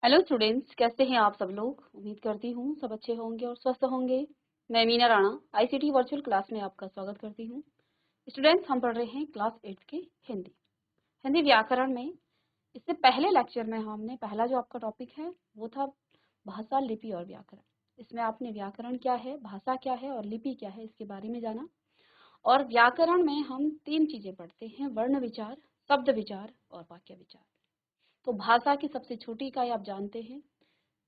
Hello students, कैसे हैं आप सब लोग। उम्मीद करती हूँ सब अच्छे होंगे और स्वस्थ होंगे। मैं Meena Rana ICT virtual class में आपका स्वागत करती हूँ। स्टूडेंट्स, हम पढ़ रहे हैं क्लास 8 के हिंदी हिंदी व्याकरण में। इससे पहले लेक्चर में हमने पहला जो आपका टॉपिक है वो था भाषा, लिपि और व्याकरण। इसमें आपने व्याकरण क्या है, भाषा क्या है और लिपि क्या है इसके बारे में जाना। और व्याकरण में हम 3 चीजें पढ़ते हैं: वर्ण विचार, शब्द विचार और वाक्य विचार। तो भाषा की सबसे छोटी इकाई आप जानते हैं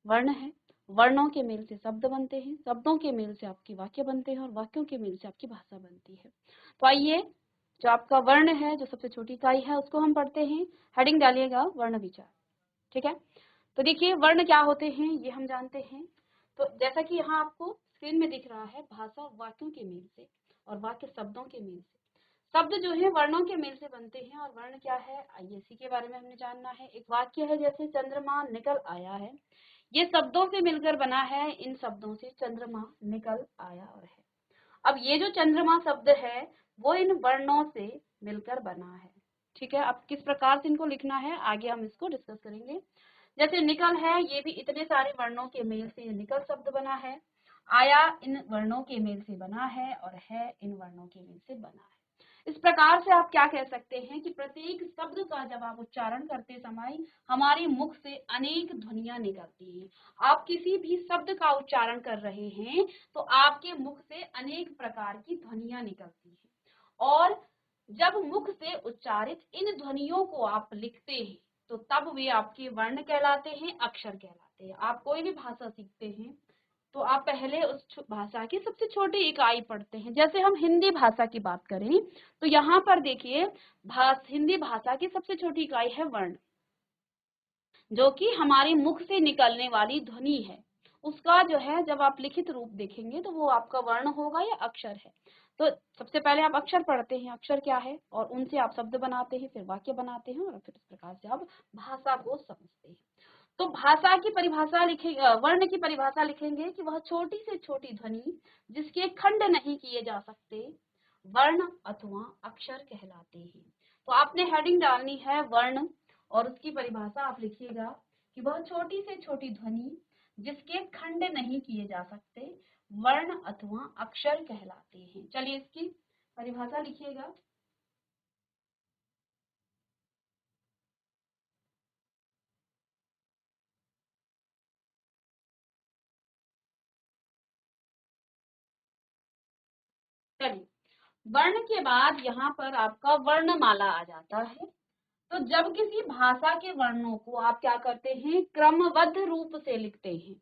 वर्ण है। वर्णों के मेल से शब्द बनते हैं, शब्दों के मेल से आपके वाक्य बनते हैं और वाक्यों के मेल से आपकी भाषा बनती है। तो आइए, जो आपका वर्ण है, जो सबसे छोटी इकाई है, उसको हम पढ़ते हैं। हेडिंग डालिएगा वर्ण विचार। ठीक है, तो देखिए वर्ण क्या होते हैं ये हम जानते हैं। तो जैसा कि यहाँ आपको स्क्रीन में दिख रहा है, भाषा वाक्यों के मेल से और वाक्य शब्दों के मेल से। शब्द जो है वर्णों के मेल से बनते हैं। और वर्ण क्या है, आइए इसी के बारे में हमने जानना है। एक वाक्य है जैसे चंद्रमा निकल आया है, ये शब्दों से मिलकर बना है। इन शब्दों से चंद्रमा निकल आया और है। अब ये जो चंद्रमा शब्द है वो इन वर्णों से मिलकर बना है। ठीक है, अब किस प्रकार से इनको लिखना है आगे हम इसको डिस्कस करेंगे। जैसे निकल है, ये भी इतने सारे वर्णों के मेल से निकल शब्द बना है। आया इन वर्णों के मेल से बना है और है इन वर्णों के मेल से बना है। इस प्रकार से आप क्या कह सकते हैं कि प्रत्येक शब्द का जब आप उच्चारण करते समय हमारे मुख से अनेक ध्वनियां निकलती हैं। आप किसी भी शब्द का उच्चारण कर रहे हैं तो आपके मुख से अनेक प्रकार की ध्वनियां निकलती हैं। और जब मुख से उच्चारित इन ध्वनियों को आप लिखते हैं तो तब वे आपके वर्ण कहलाते हैं, अक्षर कहलाते हैं। आप कोई भी भाषा सीखते हैं तो आप पहले उस भाषा की सबसे छोटी इकाई पढ़ते हैं। जैसे हम हिंदी भाषा की बात करें तो यहाँ पर देखिए, हिंदी भाषा की सबसे छोटी इकाई है वर्ण, जो कि हमारे मुख से निकलने वाली ध्वनि है। उसका जो है जब आप लिखित रूप देखेंगे तो वो आपका वर्ण होगा या अक्षर है। तो सबसे पहले आप अक्षर पढ़ते हैं, अक्षर क्या है, और उनसे आप शब्द बनाते हैं, फिर वाक्य बनाते हैं और फिर इस प्रकार से आप भाषा को समझते हैं। तो भाषा की परिभाषा लिखेंगे, वर्ण की परिभाषा लिखेंगे कि वह छोटी से छोटी ध्वनि जिसके खंड नहीं किए जा सकते वर्ण अथवा अक्षर कहलाते हैं। तो आपने हेडिंग डालनी है वर्ण और उसकी परिभाषा आप लिखिएगा कि वह छोटी से छोटी ध्वनि जिसके खंड नहीं किए जा सकते वर्ण अथवा अक्षर कहलाते हैं। चलिए इसकी परिभाषा लिखिएगा। चलिए, वर्ण के बाद यहाँ पर आपका वर्णमाला आ जाता है। तो जब किसी भाषा के वर्णों को आप क्या करते हैं, क्रमबद्ध रूप से लिखते हैं।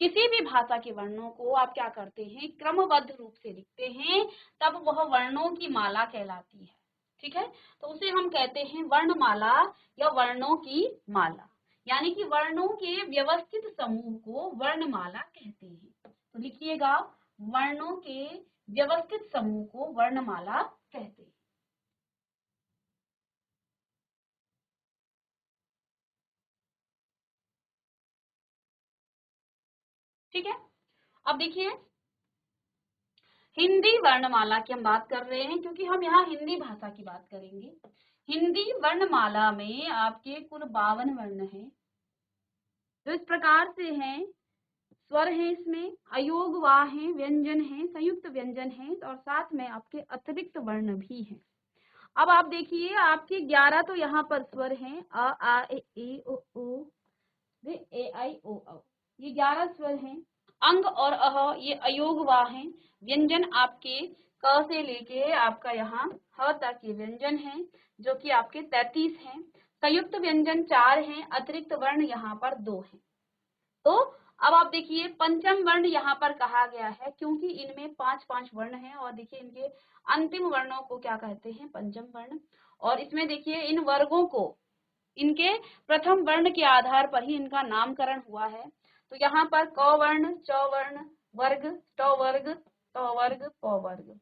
किसी भी भाषा के वर्णों को आप क्या करते हैं, क्रमबद्ध रूप से लिखते हैं, तब वह वर्णों की माला कहलाती है। ठीक है, तो उसे हम कहते हैं वर्णमाला या वर्णों की माला। यानी कि वर्णों के व्यवस्थित समूह को वर्णमाला कहते हैं। तो लिखिएगा, वर्णों के व्यवस्थित समूह को वर्णमाला कहते हैं। ठीक है, अब देखिए हिंदी वर्णमाला की हम बात कर रहे हैं क्योंकि हम यहाँ हिंदी भाषा की बात करेंगे। हिंदी वर्णमाला में आपके कुल 52 वर्ण हैं। तो इस प्रकार से हैं, स्वर है, इसमें अयोग वा है, व्यंजन है, संयुक्त व्यंजन है और साथ में आपके अतिरिक्त वर्ण भी हैं। अब आप देखिए, आपके 11 तो यहाँ पर स्वर हैं, अ आ ए ओ ए आई ओ औ, ये 11 स्वर हैं। अंग और अह ये अयोगवा हैं। व्यंजन आपके क से लेके आपका यहाँ ह तक ये व्यंजन हैं, जो कि आपके 33 हैं। संयुक्त व्यंजन 4 हैं, अतिरिक्त वर्ण यहाँ पर 2 हैं। तो अब आप देखिए पंचम वर्ण यहाँ पर कहा गया है क्योंकि इनमें 5-5 वर्ण हैं और देखिए इनके अंतिम वर्णों को क्या कहते हैं, पंचम वर्ण। और इसमें देखिए इन वर्गों को इनके प्रथम वर्ण के आधार पर ही इनका नामकरण हुआ है। तो यहाँ पर क वर्ण, च वर्ण, वर्ग, ट वर्ग, त वर्ग, प वर्ग,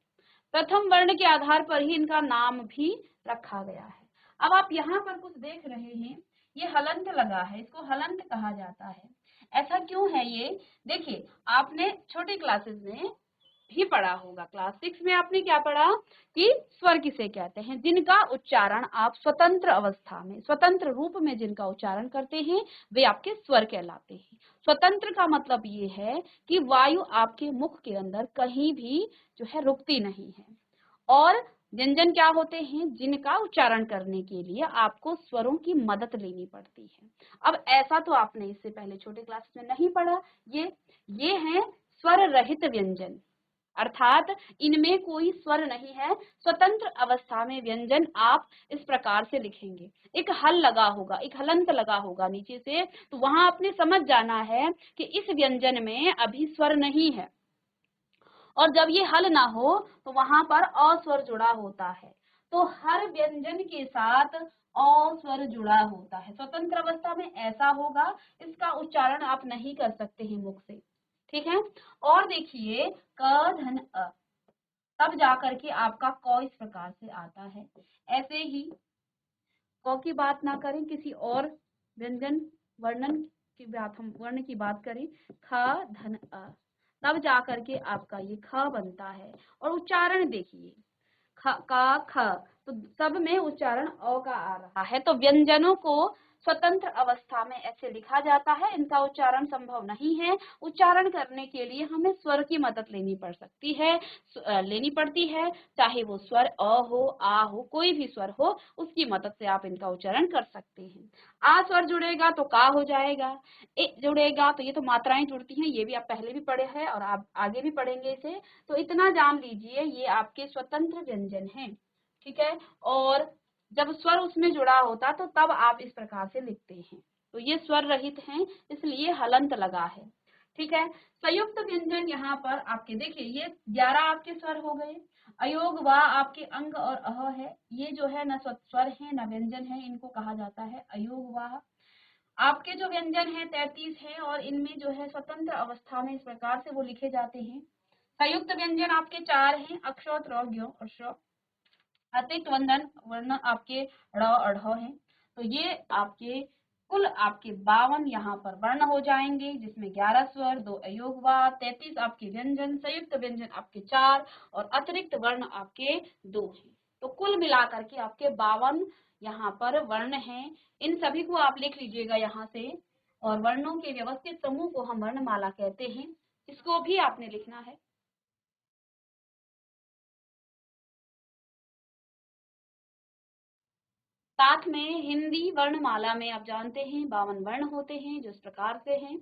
प्रथम वर्ण के आधार पर ही इनका नाम भी रखा गया है। अब आप यहाँ पर कुछ देख रहे हैं, ये हलंत लगा है, इसको हलंत कहा जाता है। ऐसा क्यों है ये देखिए, आपने छोटी क्लासेस में ही पढ़ा होगा। क्लास 6 में आपने क्या पढ़ा कि स्वर किसे कहते हैं, जिनका उच्चारण आप स्वतंत्र अवस्था में, स्वतंत्र रूप में जिनका उच्चारण करते हैं वे आपके स्वर कहलाते हैं। स्वतंत्र का मतलब ये है कि वायु आपके मुख के अंदर कहीं भी जो है रुकती नहीं है। और व्यंजन क्या होते हैं, जिनका उच्चारण करने के लिए आपको स्वरों की मदद लेनी पड़ती है। अब ऐसा तो आपने इससे पहले छोटे क्लास में नहीं पढ़ा। ये हैं स्वर रहित व्यंजन, अर्थात इनमें कोई स्वर नहीं है। स्वतंत्र अवस्था में व्यंजन आप इस प्रकार से लिखेंगे, एक हल लगा होगा, एक हलंत लगा होगा नीचे से, तो वहां आपने समझ जाना है कि इस व्यंजन में अभी स्वर नहीं है। और जब ये हल ना हो तो वहां पर अ स्वर जुड़ा होता है, तो हर व्यंजन के साथ अ स्वर जुड़ा होता है। स्वतंत्र अवस्था में ऐसा होगा, इसका उच्चारण आप नहीं कर सकते हैं मुख से, ठीक है। और देखिए क धन अ, तब जाकर के आपका क इस प्रकार से आता है। ऐसे ही क की बात ना करें, किसी और व्यंजन वर्णन की बात, हम वर्ण की बात करें, ख धन अ, तब जाकर के आपका ये ख बनता है। और उच्चारण देखिए ख का ख, तो सब में उच्चारण अ का आ रहा है। तो व्यंजनों को स्वतंत्र अवस्था में ऐसे लिखा जाता है, इनका उच्चारण संभव नहीं है। उच्चारण करने के लिए हमें स्वर की मदद लेनी पड़ती है, चाहे वो स्वर अ हो, आ हो, कोई भी स्वर हो, उसकी मदद से आप इनका उच्चारण कर सकते हैं। आ स्वर जुड़ेगा तो का हो जाएगा, ए जुड़ेगा तो, ये तो मात्राएं जुड़ती हैं, ये भी आप पहले भी पढ़े हैं और आप आगे भी पढ़ेंगे इसे, तो इतना जान लीजिए ये आपके स्वतंत्र व्यंजन हैं, ठीक है। और जब स्वर उसमें जुड़ा होता तो तब आप इस प्रकार से लिखते हैं। तो ये स्वर रहित हैं, इसलिए हलंत लगा है, ठीक है। संयुक्त व्यंजन यहाँ पर आपके देखिए ये 11 आपके स्वर हो गए। अयोग वा आपके अंग और अह है, ये जो है न स्वर है न व्यंजन है, इनको कहा जाता है अयोग वा। आपके जो व्यंजन है 33 है और इनमें जो है स्वतंत्र अवस्था में इस प्रकार से वो लिखे जाते हैं। संयुक्त व्यंजन आपके 4 हैं, अक्ष, त्र, ज्ञ और श। अतिरिक्त वंदन वर्ण आपके ड़ और ढ हैं। तो ये आपके कुल आपके 52 यहाँ पर वर्ण हो जाएंगे, जिसमें 11 स्वर, 2 अयोगवा, 33 आपके व्यंजन, संयुक्त व्यंजन आपके 4 और अतिरिक्त वर्ण आपके 2 हैं। तो कुल मिलाकर के आपके 52 यहाँ पर वर्ण हैं। इन सभी को आप लिख लीजिएगा यहाँ से। और वर्णों के व्यवस्थित समूह को हम वर्णमाला कहते हैं, इसको भी आपने लिखना है। साथ में हिंदी वर्णमाला में आप जानते हैं 52 वर्ण होते हैं, जो इस प्रकार से हैं: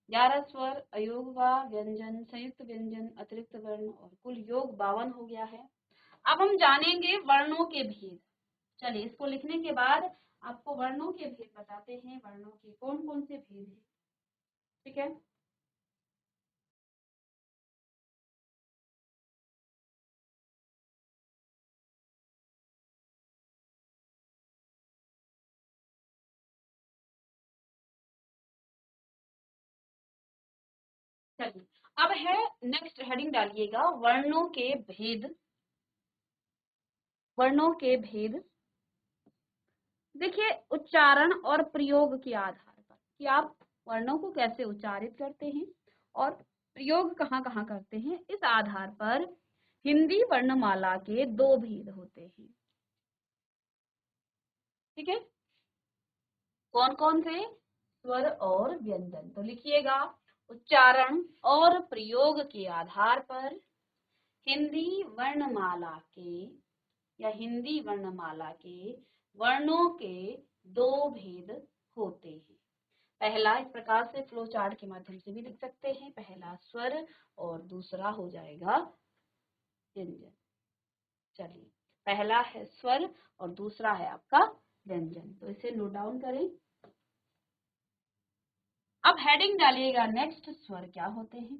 11 स्वर, अयोगवा, व्यंजन, संयुक्त व्यंजन, अतिरिक्त वर्ण और कुल योग 52 हो गया है। अब हम जानेंगे वर्णों के भेद। चलिए इसको लिखने के बाद आपको वर्णों के भेद बताते हैं, वर्णों के कौन कौन से भेद हैं, ठीक है। चलिए अब है नेक्स्ट हेडिंग डालिएगा, वर्णों के भेद। वर्णों के भेद देखिए उच्चारण और प्रयोग के आधार पर कि आप वर्णों को कैसे उच्चारित करते हैं और प्रयोग कहाँ कहाँ करते हैं, इस आधार पर हिंदी वर्णमाला के 2 भेद होते हैं, ठीक है। कौन कौन से? स्वर और व्यंजन। तो लिखिएगा, उच्चारण और प्रयोग के आधार पर हिंदी वर्णमाला के या हिंदी वर्णमाला के वर्णों के 2 भेद होते हैं। पहला इस प्रकार से फ्लो चार्ट के माध्यम से भी लिख सकते हैं, पहला स्वर और दूसरा हो जाएगा व्यंजन। चलिए पहला है स्वर और दूसरा है आपका व्यंजन, तो इसे नोट डाउन करें। अब हेडिंग डालिएगा नेक्स्ट, स्वर क्या होते हैं,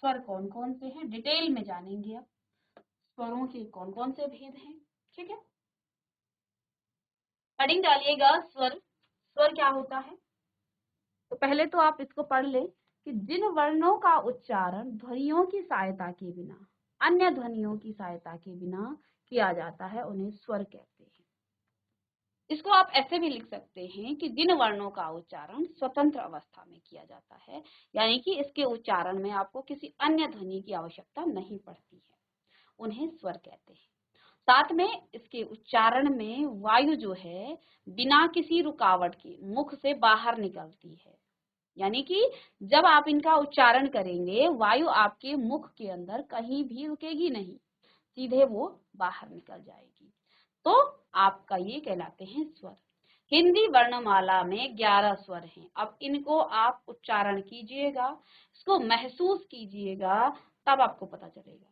स्वर कौन कौन से हैं, डिटेल में जानेंगे अब स्वरों के कौन कौन से भेद हैं, ठीक है। हेडिंग डालिएगा स्वर। स्वर क्या होता है, तो पहले तो आप इसको पढ़ लें कि जिन वर्णों का उच्चारण ध्वनियों की सहायता के बिना, अन्य ध्वनियों की सहायता के बिना किया जाता है, उन्हें स्वर कहते हैं। इसको आप ऐसे भी लिख सकते हैं कि जिन वर्णों का उच्चारण स्वतंत्र अवस्था में किया जाता है, यानी कि इसके उच्चारण में आपको किसी अन्य ध्वनि की आवश्यकता नहीं पड़ती है, उन्हें स्वर कहते हैं। साथ में इसके उच्चारण में वायु जो है बिना किसी रुकावट के मुख से बाहर निकलती है, यानी कि जब आप इनका उच्चारण करेंगे वायु आपके मुख के अंदर कहीं भी रुकेगी नहीं, सीधे वो बाहर निकल जाएगी। तो आपका ये कहलाते हैं स्वर। हिंदी वर्णमाला में 11 स्वर हैं। अब इनको आप उच्चारण कीजिएगा, इसको महसूस कीजिएगा, तब आपको पता चलेगा।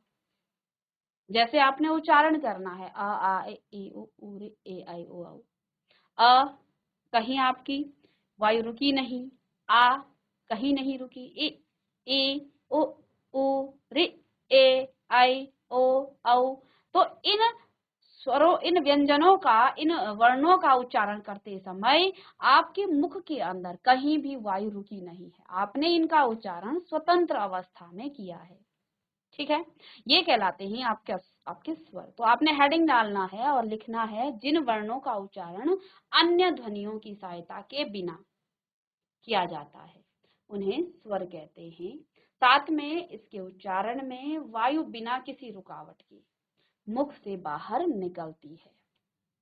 जैसे आपने उच्चारण करना है अ आ ए उ ऊ रे ए आई ओ औ। अ कहीं आपकी वायु रुकी नहीं, आ कहीं नहीं रुकी, ए ओ उ रे ए आई ओ औ। तो इन व्यंजनों का, इन वर्णों का उच्चारण करते समय आपके मुख के अंदर कहीं भी वायु रुकी नहीं है, आपने इनका उच्चारण स्वतंत्र अवस्था में किया है। ठीक है, ये कहलाते हैं आपके स्वर। तो आपने हेडिंग डालना है और लिखना है जिन वर्णों का उच्चारण अन्य ध्वनियों की सहायता के बिना किया जाता है उन्हें स्वर कहते हैं। साथ में इसके उच्चारण में वायु बिना किसी रुकावट के मुख से बाहर निकलती है।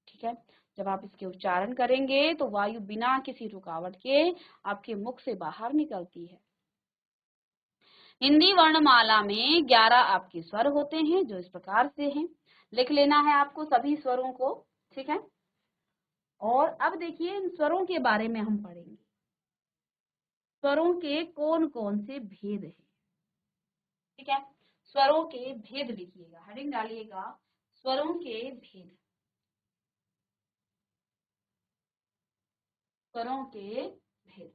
ठीक है, जब आप इसके उच्चारण करेंगे तो वायु बिना किसी रुकावट के आपके मुख से बाहर निकलती है। हिंदी वर्णमाला में 11 आपके स्वर होते हैं जो इस प्रकार से हैं। लिख लेना है आपको सभी स्वरों को। ठीक है, और अब देखिए इन स्वरों के बारे में हम पढ़ेंगे। स्वरों के कौन कौन से भेद हैं। ठीक है, स्वरों के भेद लिखिएगा, हेडिंग डालिएगा स्वरों के भेद। स्वरों के भेद।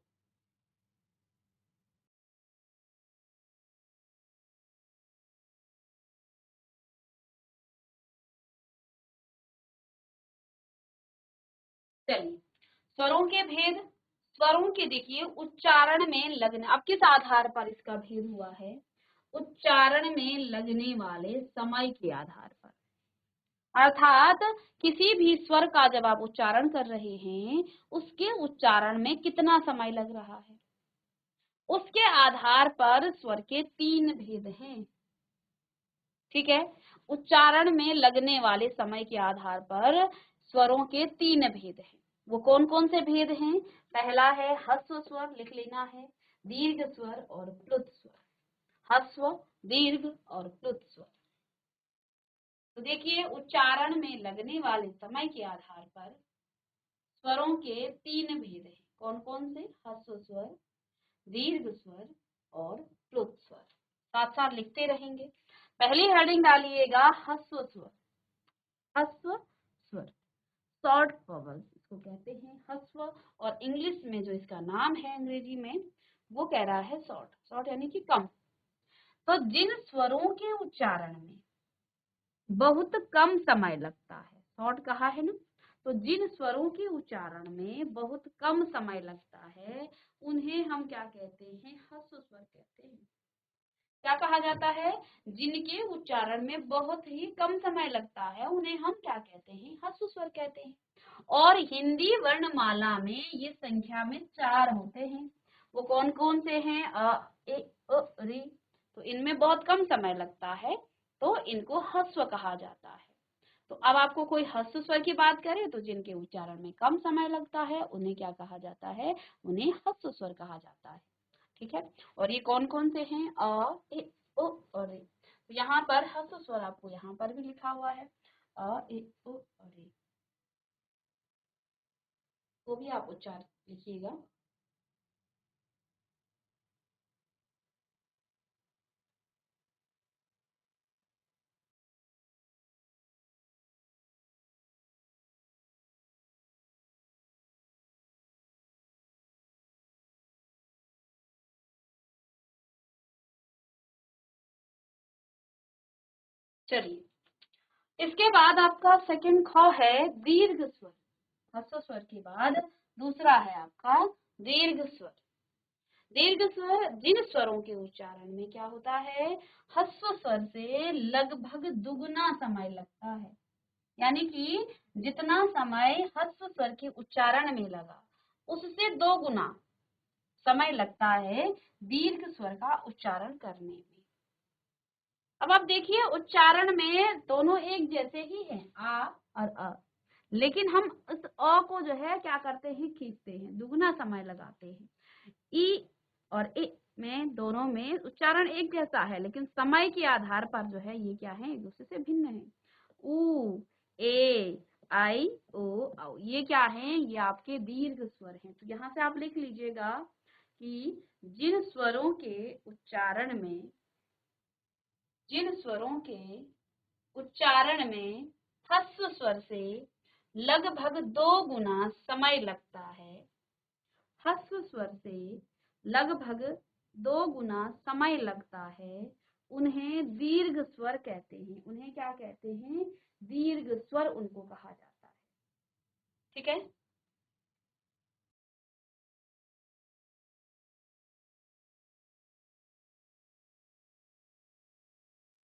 चलिए, स्वरों के भेद। स्वरों के देखिए उच्चारण में लगने, अब किस आधार पर इसका भेद हुआ है? उच्चारण में लगने वाले समय के आधार पर। अर्थात किसी भी स्वर का जब आप उच्चारण कर रहे हैं उसके उच्चारण में कितना समय लग रहा है, उसके आधार पर स्वर के 3 भेद हैं। ठीक है, उच्चारण में लगने वाले समय के आधार पर स्वरों के 3 भेद हैं। वो कौन कौन से भेद हैं? पहला है ह्रस्व स्वर, लिख लेना है, दीर्घ स्वर और प्लुत स्वर। ह्रस्व, दीर्घ और प्लुत स्वर। तो देखिए उच्चारण में लगने वाले समय के आधार पर स्वरों के 3 भेद हैं। कौन कौन से? ह्रस्व स्वर, दीर्घ स्वर और प्लुत स्वर। साथ साथ लिखते रहेंगे। पहली हेडिंग डालिएगा ह्रस्व स्वर। ह्रस्व स्वर, शॉर्ट वॉवल्स इसको कहते हैं ह्रस्व, और इंग्लिश में जो इसका नाम है अंग्रेजी में वो कह रहा है शॉर्ट। शॉर्ट यानी कि कम। तो जिन स्वरों के उच्चारण में बहुत कम समय लगता है, शॉर्ट कहा है ना, तो जिन स्वरों के उच्चारण में बहुत कम समय लगता है उन्हें हम क्या कहते हैं? ह्रस्व स्वर कहते हैं। क्या कहा जाता है? जिनके उच्चारण में बहुत ही कम समय लगता है उन्हें हम क्या कहते हैं? ह्रस्व स्वर कहते हैं। और हिंदी वर्णमाला में ये संख्या में 4 होते हैं। वो कौन कौन से हैं? अ, ए, री। तो इनमें बहुत कम समय लगता है तो इनको ह्रस्व कहा जाता है। तो अब आपको कोई ह्रस्व स्वर की बात करे तो जिनके उच्चारण में कम समय लगता है उन्हें क्या कहा जाता है? उन्हें ह्रस्व स्वर कहा जाता है। ठीक है, और ये कौन कौन से हैं? अ, ए, ओ और ए। तो यहाँ पर ह्रस्व स्वर आपको यहाँ पर भी लिखा हुआ है, अ, ए, ओ और ए। वो भी आप उच्चार लिखिएगा। चलिए, इसके बाद आपका सेकंड ख है दीर्घ स्वर। ह्रस्व स्वर के बाद दूसरा है आपका दीर्घ स्वर। दीर्घ स्वर जिन स्वरों के उच्चारण में क्या होता है? ह्रस्व स्वर से लगभग दुगुना समय लगता है। यानी कि जितना समय ह्रस्व स्वर के उच्चारण में लगा उससे 2 गुना समय लगता है दीर्घ स्वर का उच्चारण करने में। अब आप देखिए उच्चारण में दोनों एक जैसे ही हैं, आ और अ, लेकिन हम उस अ को जो है क्या करते हैं, खींचते हैं, दुगना समय लगाते हैं। ई और ए में दोनों में उच्चारण एक जैसा है, लेकिन समय के आधार पर जो है ये क्या है, एक दूसरे से भिन्न है। ऊ, ए, आई, ओ, औ, ये क्या है, ये आपके दीर्घ स्वर हैं। तो यहाँ से आप लिख लीजिएगा कि जिन स्वरों के उच्चारण में ह्रस्व स्वर से लगभग 2 गुना समय लगता है, ह्रस्व स्वर से लगभग 2 गुना समय लगता है, उन्हें दीर्घ स्वर कहते हैं। उन्हें क्या कहते हैं, दीर्घ स्वर उनको कहा जाता है। ठीक है,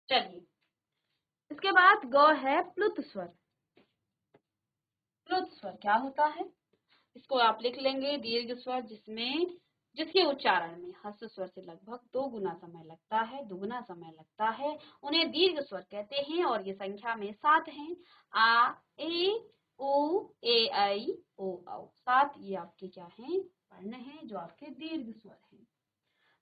चलिए इसके बाद ग है प्लुत स्वर। प्लुत स्वर क्या होता है, इसको आप लिख लेंगे दीर्घ स्वर जिसके उच्चारण में ह्रस्व स्वर से लगभग 2 गुना समय लगता है, दुगना समय लगता है, उन्हें दीर्घ स्वर कहते हैं और ये संख्या में 7 हैं। आ, ए, उ, ए, आई, ओ, औ। 7 ये आपके क्या हैं, वर्ण हैं जो आपके दीर्घ स्वर हैं।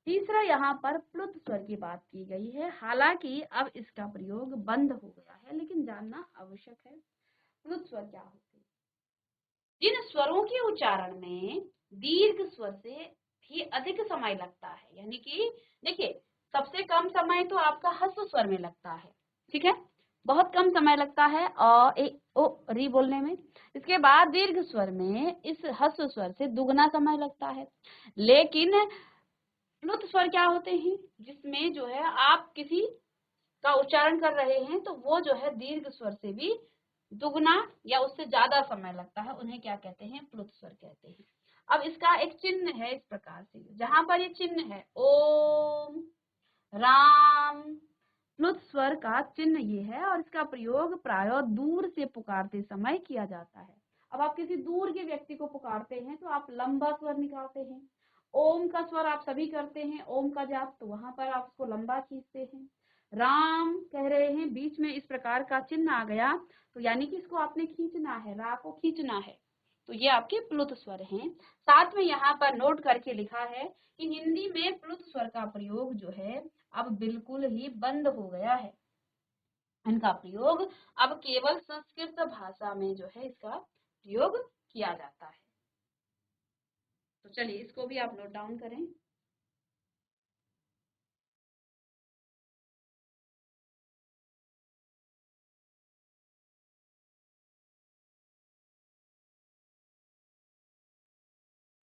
तीसरा यहाँ पर प्लुत स्वर की बात की गई है, हालांकि अब इसका प्रयोग बंद हो गया है, लेकिन जानना आवश्यक है। प्लुत स्वर क्या होते हैं, जिन स्वरों के उच्चारण में दीर्घ स्वर से भी अधिक समय लगता है, यानी कि देखिए सबसे कम समय तो आपका ह्रस्व स्वर में लगता है, ठीक है, बहुत कम समय लगता है ए, ओ, री बोलने में। इसके बाद दीर्घ स्वर में इस ह्रस्व स्वर से दुगना समय लगता है। लेकिन प्लुत स्वर क्या होते हैं, जिसमें जो है आप किसी का उच्चारण कर रहे हैं तो वो जो है दीर्घ स्वर से भी दुगना या उससे ज्यादा समय लगता है, उन्हें क्या कहते हैं, प्लुत स्वर कहते हैं। अब इसका एक चिन्ह है इस प्रकार से, जहां पर ये चिन्ह है ओम, राम, प्लुत स्वर का चिन्ह ये है और इसका प्रयोग प्रायः दूर से पुकारते समय किया जाता है। अब आप किसी दूर के व्यक्ति को पुकारते हैं तो आप लंबा स्वर निकालते हैं। ओम का स्वर आप सभी करते हैं, ओम का जाप, तो वहां पर आप उसको लंबा खींचते हैं। राम कह रहे हैं, बीच में इस प्रकार का चिन्ह आ गया तो यानी कि इसको आपने खींचना है, रा को खींचना है, तो ये आपके प्लुत स्वर हैं। साथ में यहाँ पर नोट करके लिखा है कि हिंदी में प्लुत स्वर का प्रयोग जो है अब बिल्कुल ही बंद हो गया है। इनका प्रयोग अब केवल संस्कृत भाषा में जो है इसका प्रयोग किया जाता है। तो चलिए इसको भी आप नोट डाउन करें।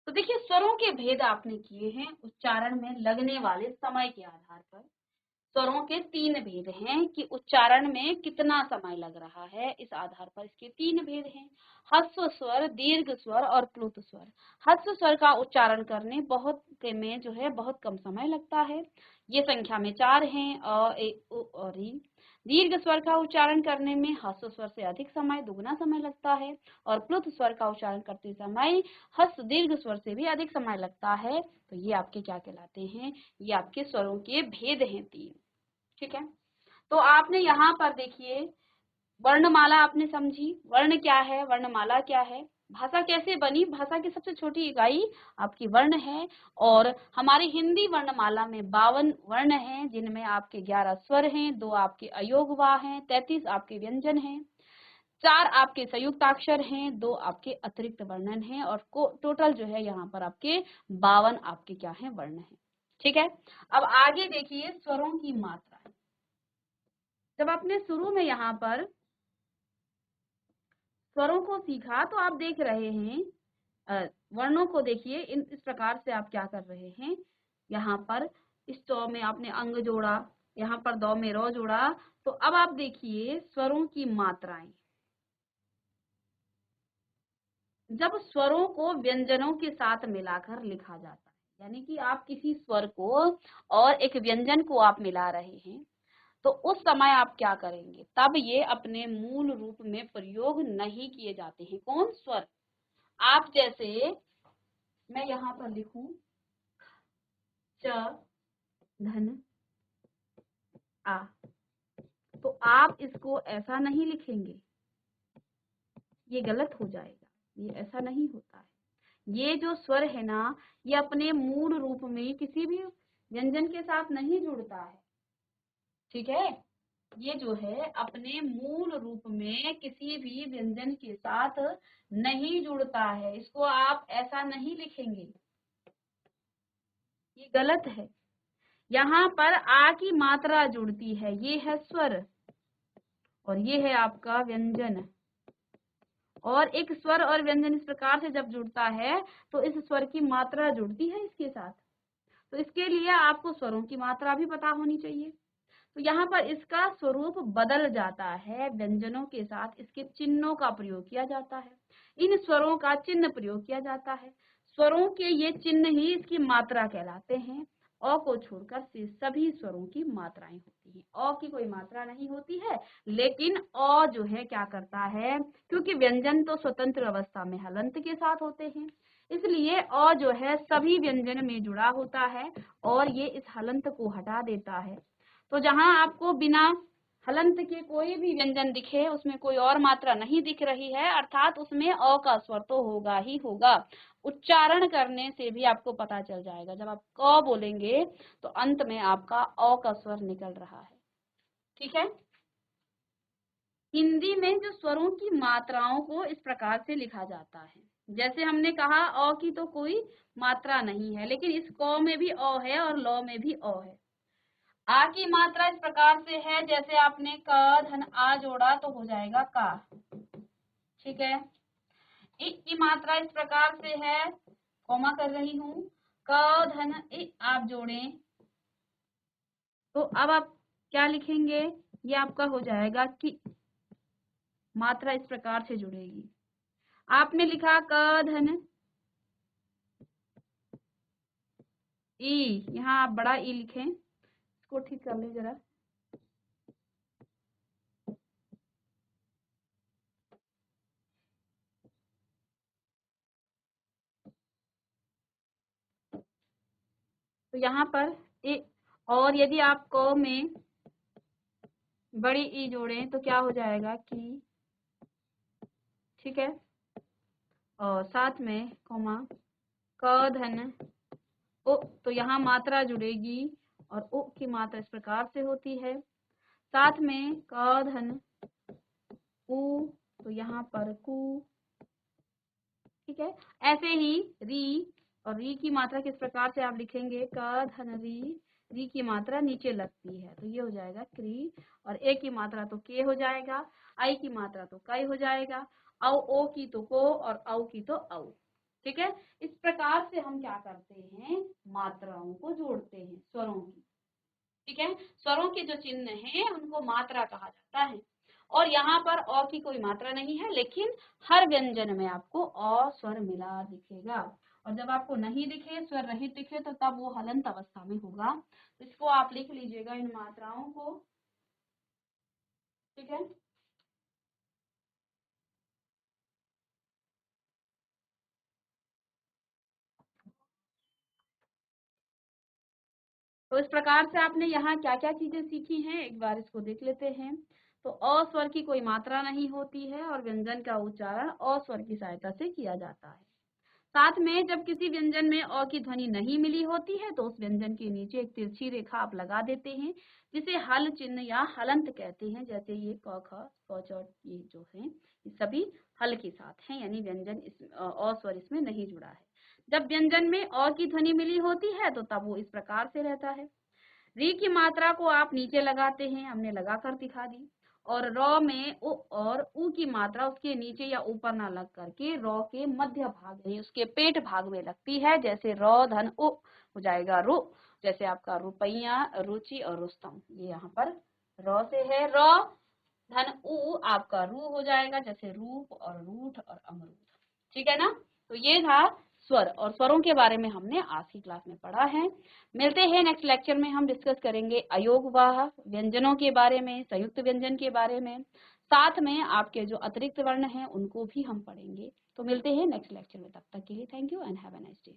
तो देखिए स्वरों के भेद आपने किए हैं उच्चारण में लगने वाले समय के आधार पर। स्वरों के 3 भेद हैं कि उच्चारण में कितना समय लग रहा है, इस आधार पर इसके 3 भेद हैं, ह्रस्व स्वर, दीर्घ स्वर और प्लुत स्वर। ह्रस्व स्वर का उच्चारण करने में जो है बहुत कम समय लगता है, ये संख्या में 4 हैं, अ, ए, उ और ई। दीर्घ स्वर का उच्चारण करने में ह्रस्व स्वर से अधिक समय, दुगना समय लगता है और प्लुत स्वर का उच्चारण करते समय ह्रस्व दीर्घ स्वर से भी अधिक समय लगता है। तो ये आपके क्या कहलाते हैं, ये आपके स्वरों के भेद हैं 3। ठीक है, तो आपने यहाँ पर देखिए वर्णमाला आपने समझी, वर्ण क्या है, वर्णमाला क्या है, भाषा कैसे बनी, भाषा की सबसे छोटी इकाई आपकी वर्ण है और हमारी हिंदी वर्णमाला में 52 वर्ण हैं, जिनमें आपके 11 स्वर हैं, 2 आपके अयोगवा हैं, 33 आपके व्यंजन हैं, 4 आपके संयुक्ताक्षर हैं, 2 आपके अतिरिक्त वर्णन हैं और टोटल जो है यहाँ पर आपके 52 आपके क्या है, वर्ण हैं। ठीक है, अब आगे देखिए स्वरों की मात्रा। जब आपने शुरू में यहाँ पर स्वरों को सीखा तो आप देख रहे हैं वर्णों को देखिए, इस प्रकार से आप क्या कर रहे हैं, यहाँ पर इस च में आपने अंग जोड़ा, यहाँ पर दौ में रो जोड़ा, तो अब आप देखिए स्वरों की मात्राएं। जब स्वरों को व्यंजनों के साथ मिलाकर लिखा जाता है, यानी कि आप किसी स्वर को और एक व्यंजन को आप मिला रहे हैं, तो उस समय आप क्या करेंगे, तब ये अपने मूल रूप में प्रयोग नहीं किए जाते हैं। कौन? स्वर। आप जैसे मैं यहाँ पर लिखूं च धन आ, तो आप इसको ऐसा नहीं लिखेंगे, ये गलत हो जाएगा, ये ऐसा नहीं होता है। ये जो स्वर है ना, ये अपने मूल रूप में किसी भी व्यंजन के साथ नहीं जुड़ता है, ठीक है। ये जो है अपने मूल रूप में किसी भी व्यंजन के साथ नहीं जुड़ता है, इसको आप ऐसा नहीं लिखेंगे, ये गलत है। यहाँ पर आ की मात्रा जुड़ती है, ये है स्वर और ये है आपका व्यंजन। और एक स्वर और व्यंजन इस प्रकार से जब जुड़ता है तो इस स्वर की मात्रा जुड़ती है इसके साथ, तो इसके लिए आपको स्वरों की मात्रा भी पता होनी चाहिए। तो यहाँ पर इसका स्वरूप बदल जाता है, व्यंजनों के साथ इसके चिन्हों का प्रयोग किया जाता है, इन स्वरों का चिन्ह प्रयोग किया जाता है। स्वरों के ये चिन्ह ही इसकी मात्रा कहलाते हैं। अ को छोड़कर शेष सभी स्वरों की मात्राएं होती हैं। अ की कोई मात्रा नहीं होती है, लेकिन अ जो है क्या करता है, क्योंकि व्यंजन तो स्वतंत्र अवस्था में हलंत के साथ होते हैं, इसलिए अ जो है सभी व्यंजन में जुड़ा होता है और ये इस हलंत को हटा देता है। तो जहां आपको बिना हलंत के कोई भी व्यंजन दिखे, उसमें कोई और मात्रा नहीं दिख रही है, अर्थात उसमें अ का स्वर तो होगा ही होगा। उच्चारण करने से भी आपको पता चल जाएगा, जब आप क बोलेंगे तो अंत में आपका अ का स्वर निकल रहा है, ठीक है। हिंदी में जो स्वरों की मात्राओं को इस प्रकार से लिखा जाता है, जैसे हमने कहा अ की तो कोई मात्रा नहीं है, लेकिन इस क में भी अ है और ल में भी अ है। आ की मात्रा इस प्रकार से है, जैसे आपने क धन आ जोड़ा तो हो जाएगा का, ठीक है। इ की मात्रा इस प्रकार से है, कॉमा कर रही हूं, क धन इ आप जोड़ें तो अब आप क्या लिखेंगे, ये आपका हो जाएगा कि मात्रा इस प्रकार से जुड़ेगी। आपने लिखा क धन ई, यहाँ आप बड़ा ई लिखें, इसको ठीक कर ले जरा। तो यहाँ पर ए, और यदि आप क में बड़ी ई जोड़ें तो क्या हो जाएगा कि, ठीक है। और साथ में कॉमा क धन ओ, तो यहाँ मात्रा जुड़ेगी और ओ की मात्रा इस प्रकार से होती है, साथ में क धन उ, तो यहाँ पर कु, ठीक है। ऐसे ही री, और री की मात्रा किस प्रकार से आप लिखेंगे, क धन री, री की मात्रा नीचे लगती है तो ये हो जाएगा क्री, और ए की मात्रा तो के हो जाएगा, आई की मात्रा तो कई हो जाएगा, औ ओ की तो को और औ की तो औ, ठीक है। इस प्रकार से हम क्या करते हैं, मात्राओं को जोड़ते हैं स्वरों की, ठीक है। स्वरों के जो चिन्ह हैं उनको मात्रा कहा जाता है, और यहाँ पर अ की कोई मात्रा नहीं है, लेकिन हर व्यंजन में आपको अ स्वर मिला दिखेगा, और जब आपको नहीं दिखे, स्वर रहित दिखे, तो तब वो हलंत अवस्था में होगा। तो इसको आप लिख लीजिएगा इन मात्राओं को, ठीक है। तो इस प्रकार से आपने यहाँ क्या क्या चीजें सीखी हैं, एक बार इसको देख लेते हैं। तो अ स्वर की कोई मात्रा नहीं होती है और व्यंजन का उच्चारण अ स्वर की सहायता से किया जाता है। साथ में जब किसी व्यंजन में अ की ध्वनि नहीं मिली होती है तो उस व्यंजन के नीचे एक तिरछी रेखा आप लगा देते हैं, जिसे हल चिन्ह या हलंत कहते हैं। जैसे ये क ख क च ये जो है, ये सभी हल के साथ हैं, यानी व्यंजन इस अ स्वर इसमें नहीं जुड़ा है। जब व्यंजन में अ की ध्वनि मिली होती है तो तब वो इस प्रकार से रहता है। री की मात्रा को आप नीचे लगाते हैं, हमने लगाकर दिखा दी, और र में उ और उ की मात्रा उसके नीचे या ऊपर ना लग करके र के मध्य भाग यानी उसके पेट भाग में लगती है, जैसे र धन उ हो जाएगा रु, जैसे आपका रुपैया, रुचि और रुस्तम, ये यहाँ पर र से है। र धन उ आपका रू हो जाएगा, जैसे रूप और रूठ और अमरूद, ठीक है ना। तो ये था स्वर और स्वरों के बारे में हमने आज की क्लास में पढ़ा है। मिलते हैं नेक्स्ट लेक्चर में, हम डिस्कस करेंगे अयोगवाह व्यंजनों के बारे में, संयुक्त व्यंजन के बारे में, साथ में आपके जो अतिरिक्त वर्ण हैं उनको भी हम पढ़ेंगे। तो मिलते हैं नेक्स्ट लेक्चर में, तब तक के लिए thank you and have a nice day.